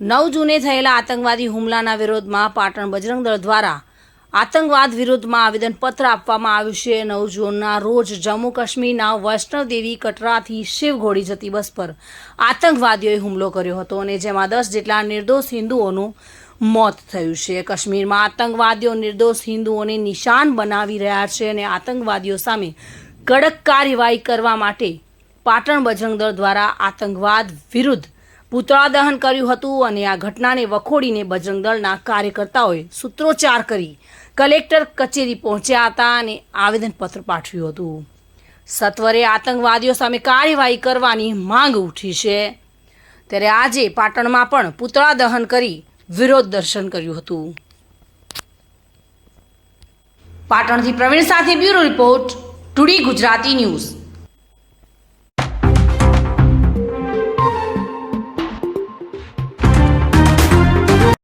9 જૂને થયેલા આતંકવાદી હુમલાના વિરોધમાં પાટણ બજરંગ દળ દ્વારા આતંકવાદ વિરુદ્ધમાં આવેદનપત્ર આપવામાં આવ્યું છે। 9 જૂનના રોજ જમ્મુ કાશ્મીરના વૈષ્ણવદેવી કટરાથી શિવઘોડી જતી બસ પર આતંકવાદીઓએ હુમલો કર્યો હતો અને જેમાં 10 જેટલા નિર્દોષ હિન્દુઓનું મોત થયું છે। કાશ્મીરમાં આતંકવાદીઓ નિર્દોષ હિન્દુઓને નિશાન બનાવી રહ્યા છે અને આતંકવાદીઓ સામે કડક કાર્યવાહી કરવા માટે પાટણ બજરંગ દળ દ્વારા આતંકવાદ વિરુદ્ધ પુતળા દહન કર્યું હતું અને આ ઘટનાને વખોડીને બજરંગ દળના કાર્યકર્તાઓએ સૂત્રોચ્ચાર કરી કલેક્ટર કચેરી પહોંચ્યા હતા અને આવેદનપત્ર પાઠવ્યું હતું। સત્વરે આતંકવાદીઓ સામે કાર્યવાહી કરવાની માંગ ઉઠી છે। ત્યારે આજે પાટણમાં પણ પુતળા દહન કરી વિરોધ દર્શન કર્યું હતું। પાટણથી પ્રવીણ સાથે bureau report, today Gujarati news.